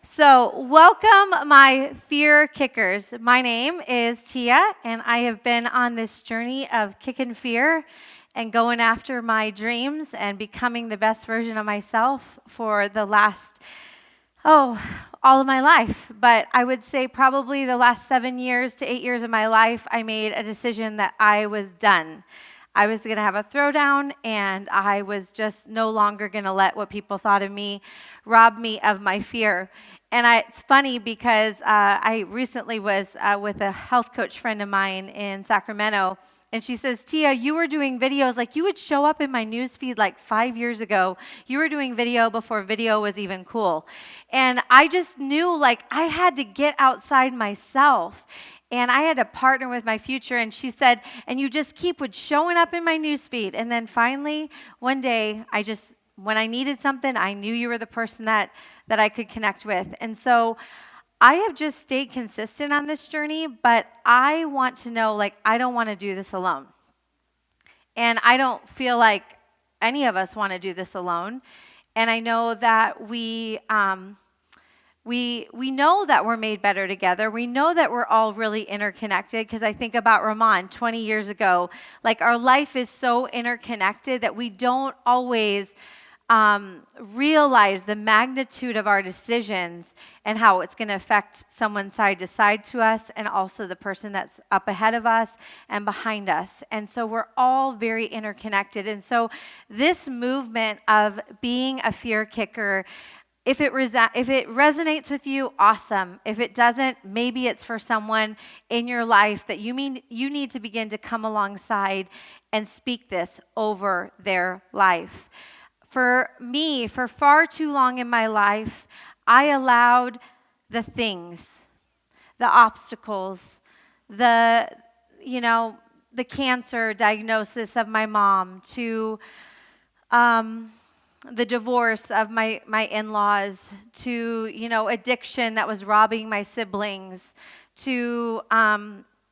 So, welcome, my fear kickers. My name is Tia, and I have been on this journey of kicking fear and going after my dreams and becoming the best version of myself for the last, all of my life. But I would say probably the last 7 years to 8 years of my life, I made a decision that I was done. I was going to have a throwdown, and I was just no longer going to let what people thought of me rob me of my fear. And it's funny because I recently was with a health coach friend of mine in Sacramento, and she says, Tia, you were doing videos, like you would show up in my newsfeed like 5 years ago. You were doing video before video was even cool. And I just knew like I had to get outside myself. And I had to partner with my future. And she said, and you just keep showing up in my newsfeed. And then finally, one day, when I needed something, I knew you were the person that I could connect with. And so I have just stayed consistent on this journey, but I want to know, like, I don't want to do this alone. And I don't feel like any of us want to do this alone. And I know that we know that we're made better together. We know that we're all really interconnected because I think about Ramon 20 years ago. Like our life is so interconnected that we don't always realize the magnitude of our decisions and how it's going to affect someone side to side to us and also the person that's up ahead of us and behind us. And so we're all very interconnected. And so this movement of being a fear kicker, if it resonates with you, awesome. If it doesn't, maybe it's for someone in your life that you need to begin to come alongside and speak this over their life. For me, for far too long in my life, I allowed the things, the obstacles, the cancer diagnosis of my mom, to the divorce of my in-laws, to, addiction that was robbing my siblings, to,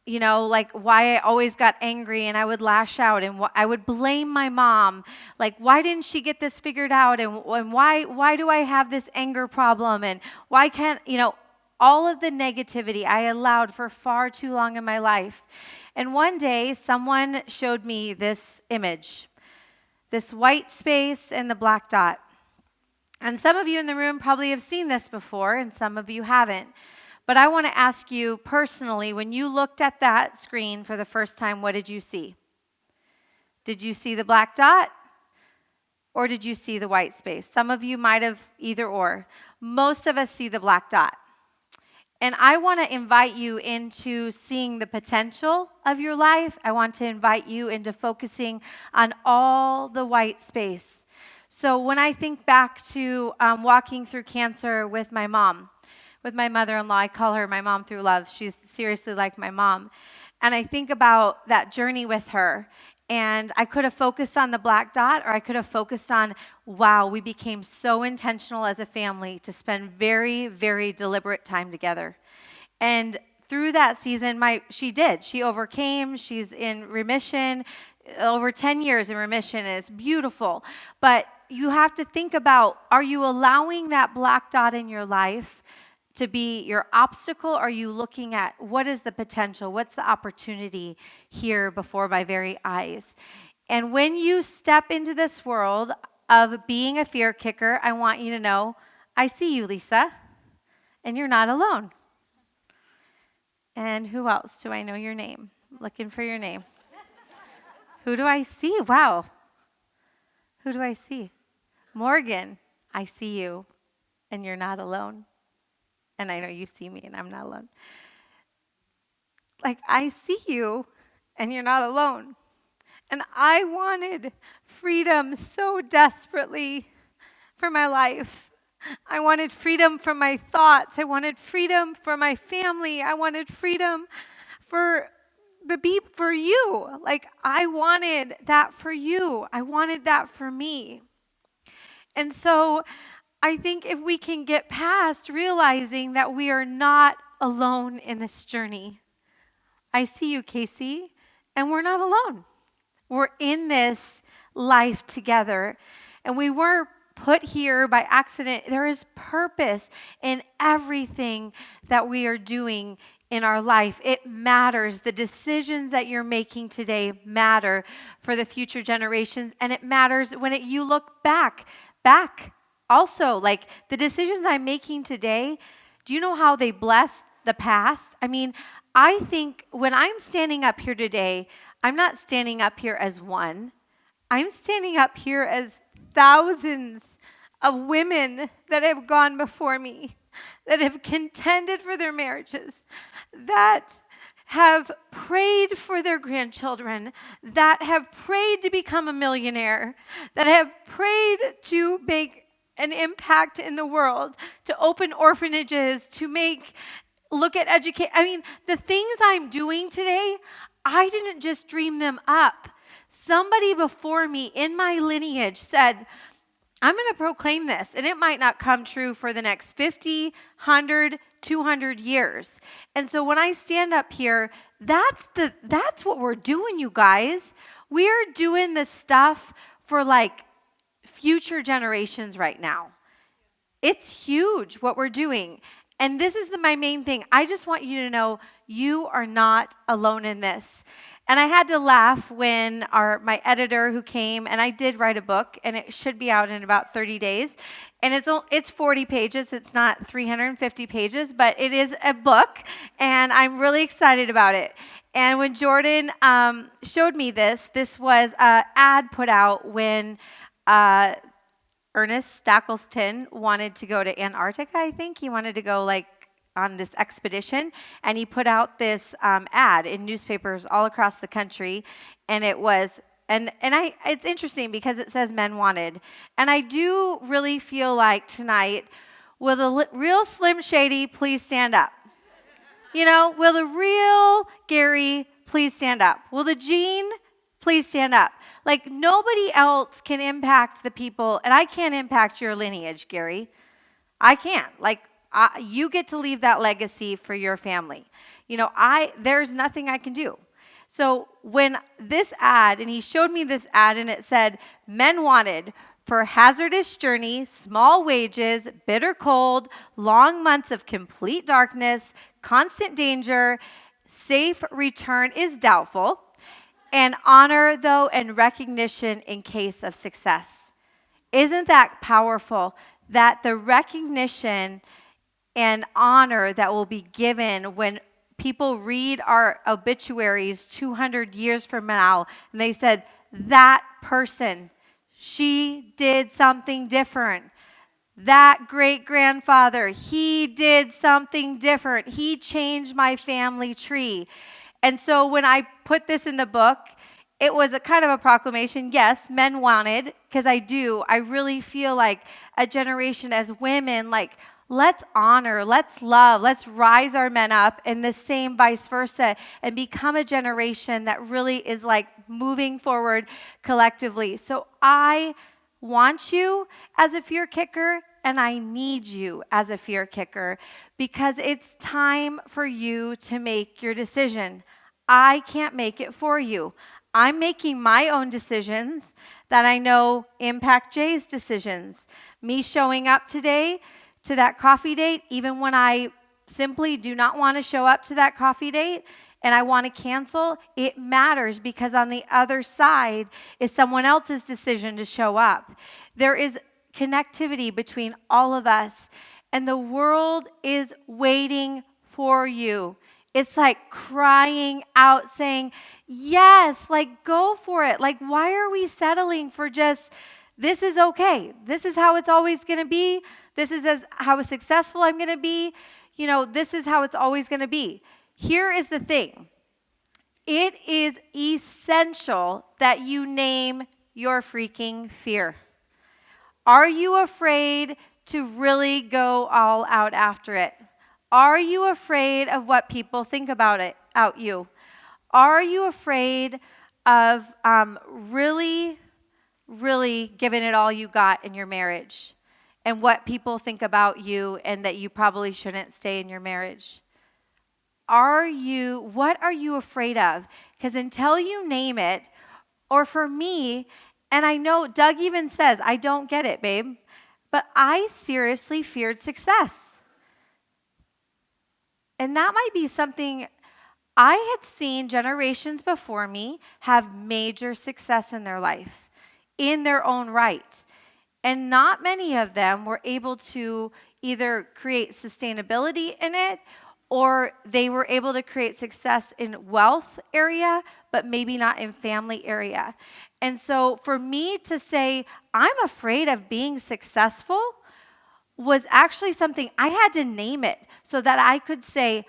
like why I always got angry and I would lash out and I would blame my mom. Like, why didn't she get this figured out? And why do I have this anger problem? And why can't, all of the negativity I allowed for far too long in my life. And one day, someone showed me this image, this white space and the black dot. And some of you in the room probably have seen this before, and some of you haven't. But I want to ask you personally, when you looked at that screen for the first time, what did you see? Did you see the black dot? Or did you see the white space? Some of you might have either or. Most of us see the black dot. And I want to invite you into seeing the potential of your life. I want to invite you into focusing on all the white space. So when I think back to walking through cancer with my mom, with my mother-in-law, I call her my mom through love. She's seriously like my mom. And I think about that journey with her. And I could have focused on the black dot, or I could have focused on, wow, we became so intentional as a family to spend very, very deliberate time together. And through that season, she overcame. She's in remission, over 10 years in remission. It's beautiful. But you have to think about, are you allowing that black dot in your life to be your obstacle? Or are you looking at what is the potential? What's the opportunity here before my very eyes? And when you step into this world of being a fear kicker, I want you to know, I see you, Lisa, and you're not alone. And who else? Do I know your name? Looking for your name. Who do I see? Wow. Who do I see? Morgan, I see you, and you're not alone. And I know you see me, and I'm not alone. Like, I see you, and you're not alone. And I wanted freedom so desperately for my life. I wanted freedom from my thoughts. I wanted freedom for my family. I wanted freedom for you. Like, I wanted that for you. I wanted that for me. And so I think if we can get past realizing that we are not alone in this journey. I see you, Casey, and we're not alone. We're in this life together. And we were put here by accident. There is purpose in everything that we are doing in our life. It matters. The decisions that you're making today matter for the future generations, and it matters when you look back also. Like the decisions I'm making today, do you know how they bless the past? I mean, I think when I'm standing up here today, I'm not standing up here as one. I'm standing up here as thousands of women that have gone before me, that have contended for their marriages, that have prayed for their grandchildren, that have prayed to become a millionaire, that have prayed to make an impact in the world, to open orphanages, to look at education. I mean, the things I'm doing today, I didn't just dream them up. Somebody before me in my lineage said, I'm going to proclaim this, and it might not come true for the next 50, 100, 200 years. And so when I stand up here, that's what we're doing, you guys. We're doing this stuff for like future generations right now. It's huge what we're doing. And this is my main thing. I just want you to know you are not alone in this. And I had to laugh when my editor who came, and I did write a book, and it should be out in about 30 days. And it's 40 pages. It's not 350 pages, but it is a book, and I'm really excited about it. And when Jordan showed me this was an ad put out when Ernest Shackleton wanted to go to Antarctica, I think. He wanted to go on this expedition, and he put out this ad in newspapers all across the country, and it was, it's interesting because it says men wanted, and I do really feel like tonight, will the real Slim Shady please stand up? Will the real Gary please stand up? Will the Gene please stand up? Like nobody else can impact the people, and I can't impact your lineage, Gary. I can't. You get to leave that legacy for your family. There's nothing I can do. So when this ad, and he showed me this ad, and it said, men wanted for hazardous journey, small wages, bitter cold, long months of complete darkness, constant danger, safe return is doubtful, and honor, though, and recognition in case of success. Isn't that powerful? That the recognition and honor that will be given when people read our obituaries 200 years from now, and they said, that person, she did something different. That great-grandfather, he did something different. He changed my family tree. And so when I put this in the book, it was a kind of a proclamation. Yes, men wanted, because I really feel like a generation as women, let's honor, let's love, let's rise our men up, and the same vice versa, and become a generation that really is moving forward collectively. So I want you as a fear kicker, and I need you as a fear kicker, because it's time for you to make your decision. I can't make it for you. I'm making my own decisions that I know impact Jay's decisions. Me showing up today to that coffee date, even when I simply do not want to show up to that coffee date and I want to cancel, it matters because on the other side is someone else's decision to show up. There is connectivity between all of us, and the world is waiting for you. It's crying out saying, yes, go for it. Why are we settling for just, this is okay. This is how it's always going to be. This is how successful I'm going to be. This is how it's always going to be. Here is the thing. It is essential that you name your freaking fear. Are you afraid to really go all out after it? Are you afraid of what people think about you? Are you afraid of really, really giving it all you got in your marriage and what people think about you and that you probably shouldn't stay in your marriage? What are you afraid of? Because until you name it, or for me, and I know Doug even says, I don't get it, babe. but I seriously feared success. And that might be something I had seen generations before me have major success in their life, in their own right. And not many of them were able to either create sustainability in it, or they were able to create success in wealth area, but maybe not in family area. And so for me to say, I'm afraid of being successful, was actually something I had to name it so that I could say,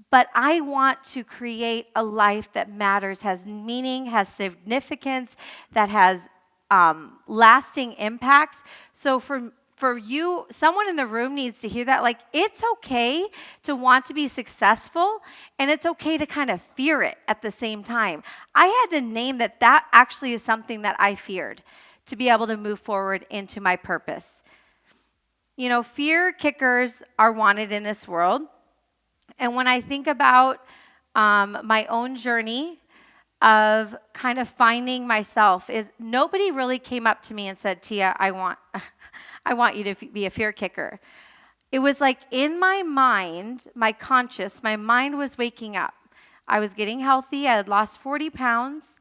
but I want to create a life that matters, has meaning, has significance, that has lasting impact. So for you, someone in the room needs to hear that. Like, it's okay to want to be successful, and it's okay to kind of fear it at the same time. I had to name that actually is something that I feared, to be able to move forward into my purpose. You know, fear kickers are wanted in this world. And when I think about my own journey of kind of finding myself, is nobody really came up to me and said, Tia, I want you to be a fear kicker. It was like in my mind, my mind was waking up. I was getting healthy. I had lost 40 pounds.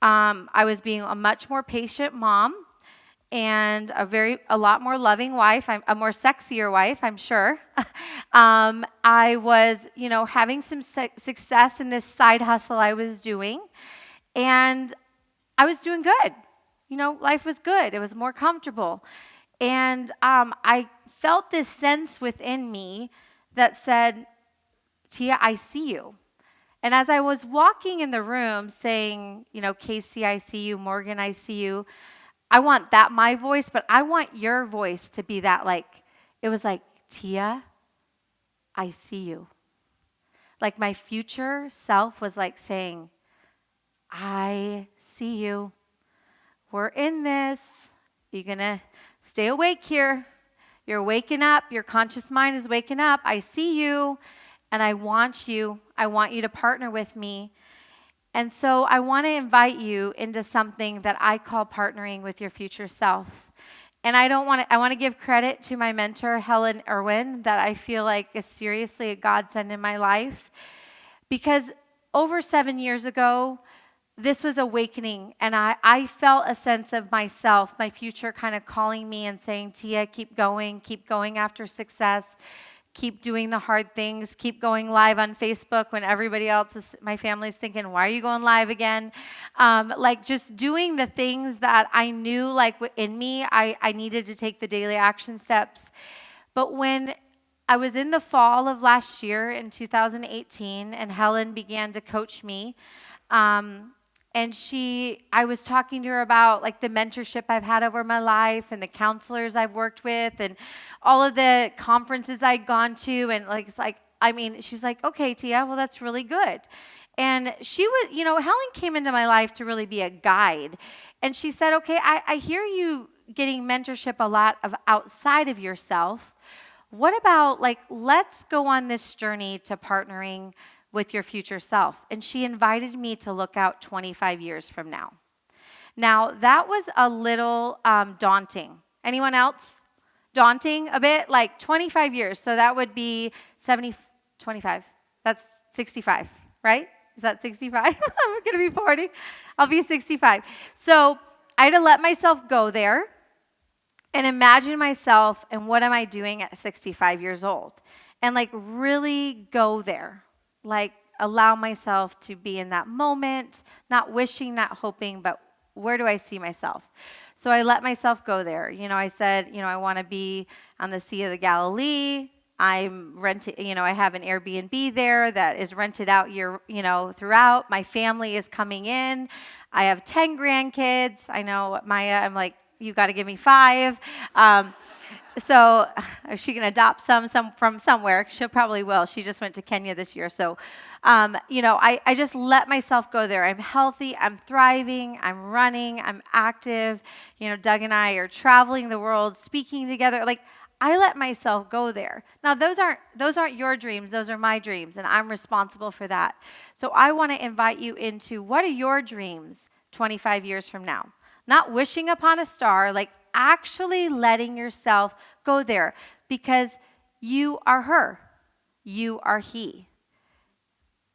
I was being a much more patient mom and a lot more loving wife. I'm a more sexier wife, I'm sure. I was, having some success in this side hustle I was doing, and I was doing good. Life was good. It was more comfortable. And I felt this sense within me that said, Tia, I see you. And as I was walking in the room saying, Casey, I see you, Morgan, I see you, I want that my voice, but I want your voice to be that, it was like, Tia, I see you. Like my future self was like saying, I see you. We're in this. You're going to stay awake here. You're waking up. Your conscious mind is waking up. I see you, and I want you. I want you to partner with me. And so I want to invite you into something that I call partnering with your future self. And I want to give credit to my mentor, Helen Irwin, that I feel like is seriously a godsend in my life. Because over 7 years ago, this was awakening, and I felt a sense of myself, my future kind of calling me and saying, Tia, keep going after success. Keep doing the hard things. Keep going live on Facebook when everybody else my family's thinking, why are you going live again? Just doing the things that I knew in me, I needed to take the daily action steps. But when I was in the fall of last year in 2018, and Helen began to coach me, and I was talking to her about the mentorship I've had over my life and the counselors I've worked with and all of the conferences I'd gone to. And she's like, okay, Tia, well, that's really good. And she was, Helen came into my life to really be a guide. And she said, okay, I hear you getting mentorship a lot of outside of yourself. What about let's go on this journey to partnering with your future self. And she invited me to look out 25 years from now. Now, that was a little daunting. Anyone else? Daunting a bit? 25 years. So that would be 25. That's 65, right? Is that 65? I'm going to be 40. I'll be 65. So I had to let myself go there and imagine myself and what am I doing at 65 years old. And really go there. Allow myself to be in that moment, not wishing, not hoping, but where do I see myself? So I let myself go there. I said, I want to be on the Sea of the Galilee. I'm renting, I have an Airbnb there that is rented out throughout. My family is coming in. I have 10 grandkids. I know Maya, I'm like, you got to give me 5. So she can adopt some from somewhere. She probably will. She just went to Kenya this year. So, I just let myself go there. I'm healthy. I'm thriving. I'm running. I'm active. Doug and I are traveling the world, speaking together. I let myself go there. Now, those aren't your dreams. Those are my dreams, and I'm responsible for that. So I want to invite you into what are your dreams 25 years from now? Not wishing upon a star. actually letting yourself go there, because you are her, you are he.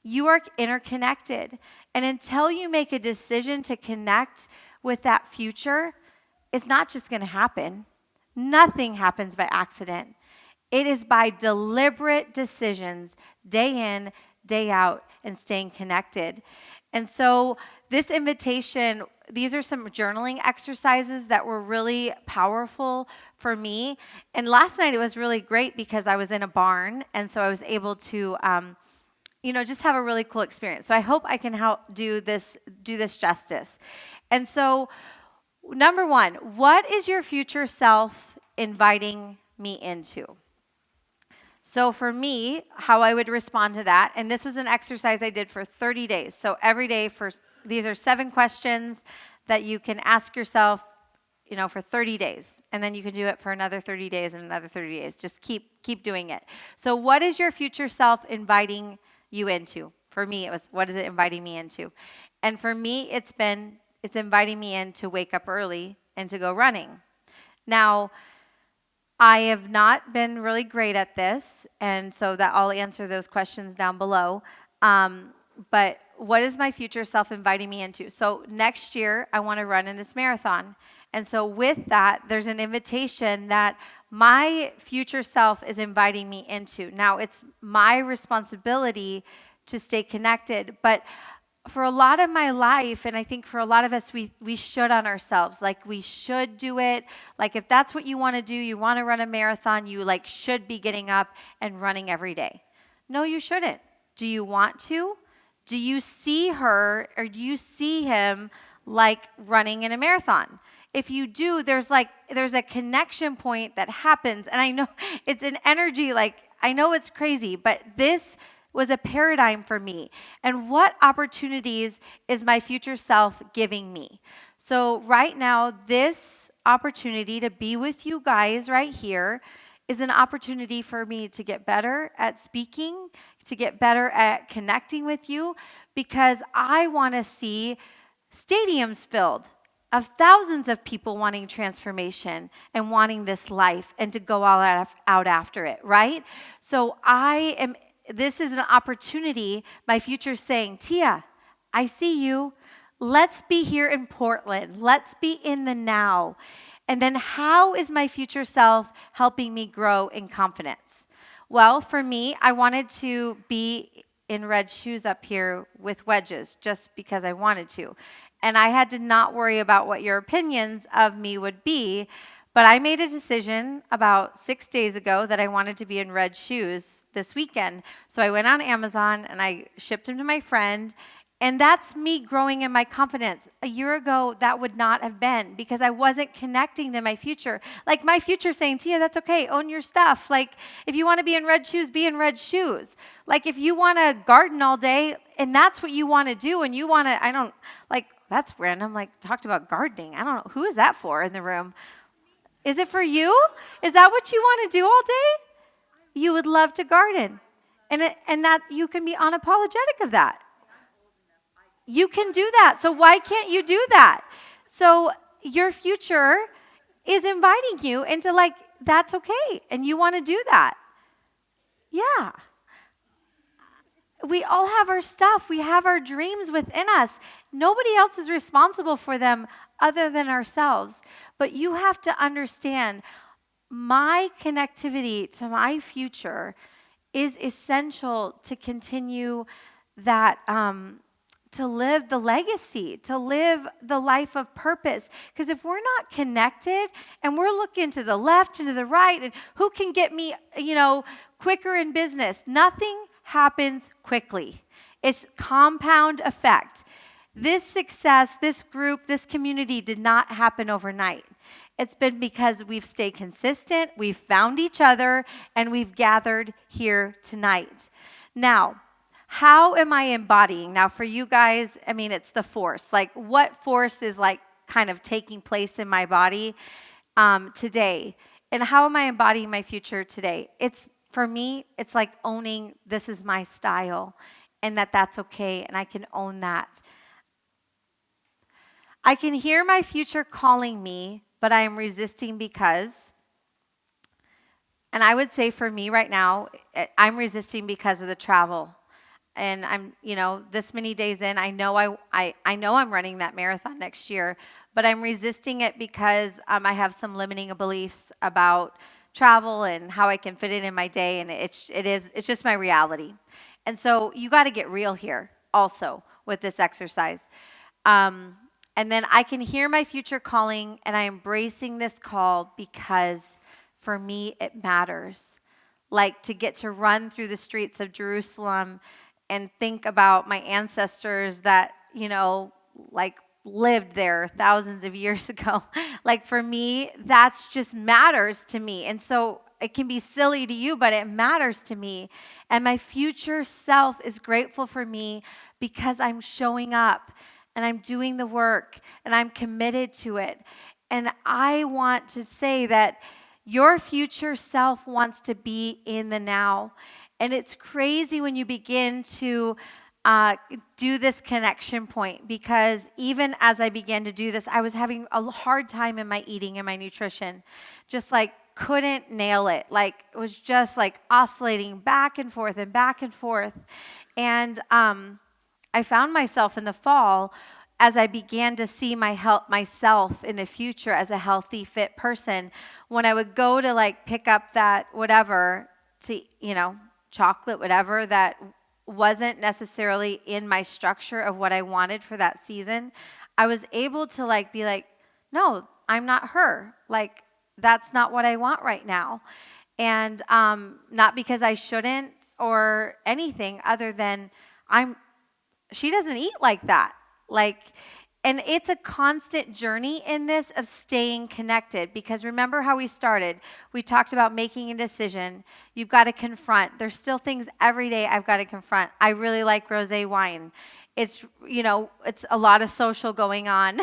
You are interconnected. And until you make a decision to connect with that future, it's not just going to happen. Nothing happens by accident. It is by deliberate decisions, day in, day out, and staying connected. And so, this invitation, these are some journaling exercises that were really powerful for me. And last night it was really great because I was in a barn, and so I was able to just have a really cool experience. So I hope I can help do this justice. And so, number one, what is your future self inviting me into? So for me, how I would respond to that, and this was an exercise I did for 30 days. So every day these are 7 questions that you can ask yourself, for 30 days. And then you can do it for another 30 days and another 30 days. Just keep doing it. So what is your future self inviting you into? For me, it was, what is it inviting me into? And for me, it's inviting me in to wake up early and to go running. Now, I have not been really great at this, and so that I'll answer those questions down below. But what is my future self inviting me into? So next year, I want to run in this marathon. And so with that, there's an invitation that my future self is inviting me into. Now, it's my responsibility to stay connected, but for a lot of my life, and I think for a lot of us, we should on ourselves. Like, we should do it. Like, if that's what you want to do, you want to run a marathon, you should be getting up and running every day. No, you shouldn't. Do you want to? Do you see her or do you see him running in a marathon? If you do, there's a connection point that happens. And I know it's an energy, I know it's crazy, but this was a paradigm for me. And what opportunities is my future self giving me? So right now, this opportunity to be with you guys right here is an opportunity for me to get better at speaking, to get better at connecting with you, because I want to see stadiums filled of thousands of people wanting transformation and wanting this life and to go all out after it, right? So this is an opportunity, my future's saying, Tia, I see you. Let's be here in Portland. Let's be in the now. And then how is my future self helping me grow in confidence? Well, for me, I wanted to be in red shoes up here with wedges just because I wanted to. And I had to not worry about what your opinions of me would be. But I made a decision about 6 days ago that I wanted to be in red shoes this weekend. So I went on Amazon and I shipped them to my friend. And that's me growing in my confidence. A year ago, that would not have been because I wasn't connecting to my future. My future saying, Tia, that's okay. Own your stuff. If you want to be in red shoes, be in red shoes. If you want to garden all day and that's what you want to do and you want to, that's random. Talked about gardening. I don't know. Who is that for in the room? Is it for you? Is that what you want to do all day? You would love to garden. And that you can be unapologetic of that. You can do that. So why can't you do that? So your future is inviting you into that's okay. And you want to do that. Yeah. We all have our stuff. We have our dreams within us. Nobody else is responsible for them other than ourselves. But you have to understand my connectivity to my future is essential to continue that, to live the legacy, to live the life of purpose. Because if we're not connected and we're looking to the left and to the right and who can get me, quicker in business, nothing happens quickly. It's compound effect. This success, this group, this community did not happen overnight. It's been because we've stayed consistent, we've found each other, and we've gathered here tonight. Now, how am I embodying? Now, for you guys, it's the force. What force is kind of taking place in my body today? And how am I embodying my future today? For me, it's owning this is my style and that's okay, and I can own that. I can hear my future calling me, but I am resisting because, and I would say for me right now, I'm resisting because of the travel. And I'm, this many days in, I know I know I'm running that marathon next year, but I'm resisting it because I have some limiting beliefs about travel and how I can fit it in my day, and it's just my reality. And so you got to get real here also with this exercise. And then I can hear my future calling, and I'm embracing this call because for me it matters. Like to get to run through the streets of Jerusalem and think about my ancestors that, like lived there thousands of years ago. Like for me, that's just matters to me. And so it can be silly to you, but it matters to me. And my future self is grateful for me because I'm showing up and I'm doing the work and I'm committed to it. And I want to say that your future self wants to be in the now. And it's crazy when you begin to do this connection point, because even as I began to do this, I was having a hard time in my eating and my nutrition. Just like couldn't nail it. Like it was just like oscillating back and forth and back and forth. And I found myself in the fall, as I began to see myself in the future as a healthy, fit person, when I would go to like pick up that whatever to, chocolate, whatever that wasn't necessarily in my structure of what I wanted for that season, I was able to like be like, no, I'm not her. Like that's not what I want right now. And not because I shouldn't or anything other than she doesn't eat like that. Like, and it's a constant journey in this of staying connected, because remember how we started. We talked about making a decision. You've got to confront. There's still things every day I've got to confront. I really like rosé wine. It's, it's a lot of social going on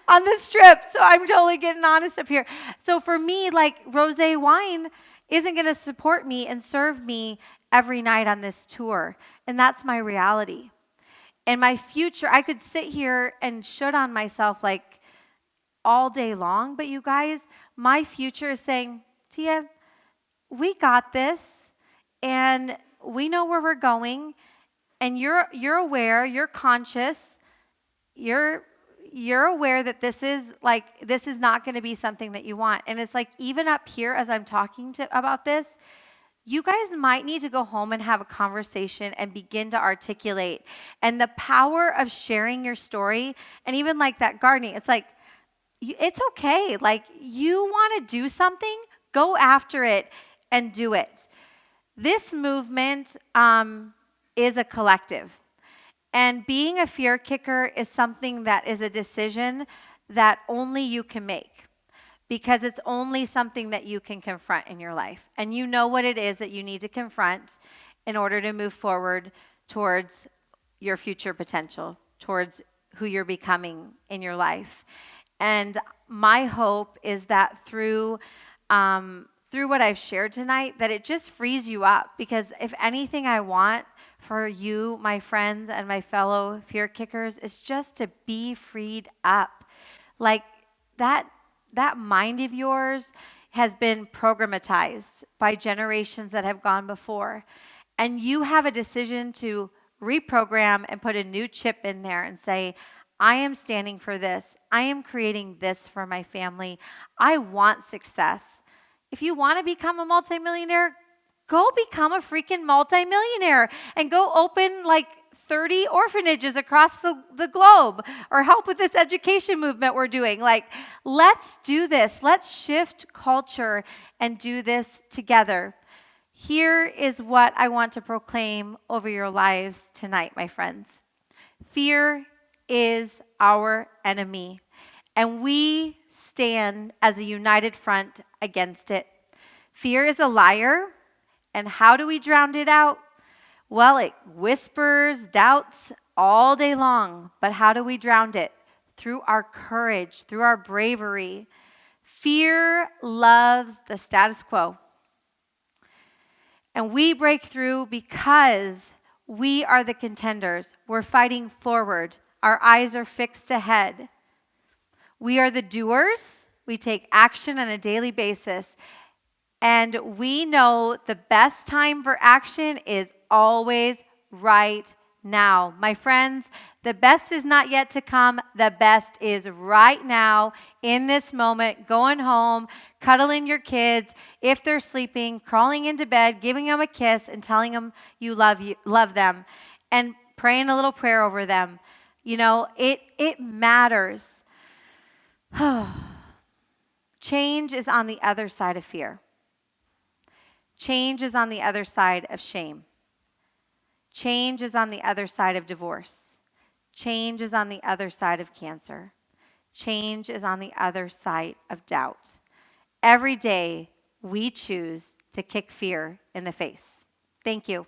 on the strip. So I'm totally getting honest up here. So for me, like rosé wine isn't going to support me and serve me every night on this tour. And that's my reality. And my future, I could sit here and should on myself like all day long, but you guys, my future is saying, Tia, we got this, and we know where we're going, and you're aware, you're conscious, you're aware that this is not going to be something that you want. And it's like even up here as I'm talking about this, you guys might need to go home and have a conversation and begin to articulate. And the power of sharing your story, and even like that gardening, it's like, it's okay. Like you want to do something, go after it and do it. This movement is a collective. And being a fear kicker is something that is a decision that only you can make, because it's only something that you can confront in your life. And you know what it is that you need to confront in order to move forward towards your future potential, towards who you're becoming in your life. And my hope is that through what I've shared tonight, that it just frees you up. Because if anything I want for you, my friends, and my fellow fear kickers, is just to be freed up. Like that mind of yours has been programmatized by generations that have gone before. And you have a decision to reprogram and put a new chip in there and say, I am standing for this. I am creating this for my family. I want success. If you want to become a multimillionaire, go become a freaking multimillionaire and go open like 30 orphanages across the globe, or help with this education movement we're doing. Like, let's do this. Let's shift culture and do this together. Here is what I want to proclaim over your lives tonight, my friends. Fear is our enemy, and we stand as a united front against it. Fear is a liar, and how do we drown it out? Well, it whispers doubts all day long, but how do we drown it? Through our courage, through our bravery. Fear loves the status quo. And we break through because we are the contenders. We're fighting forward. Our eyes are fixed ahead. We are the doers, We take action on a daily basis. And we know the best time for action is always right now. My friends, the best is not yet to come. The best is right now, in this moment, going home, cuddling your kids, if they're sleeping, crawling into bed, giving them a kiss, and telling them you love them, and praying a little prayer over them. You know, it matters. Change is on the other side of fear. Change is on the other side of shame. Change is on the other side of divorce. Change is on the other side of cancer. Change is on the other side of doubt. Every day, we choose to kick fear in the face. Thank you.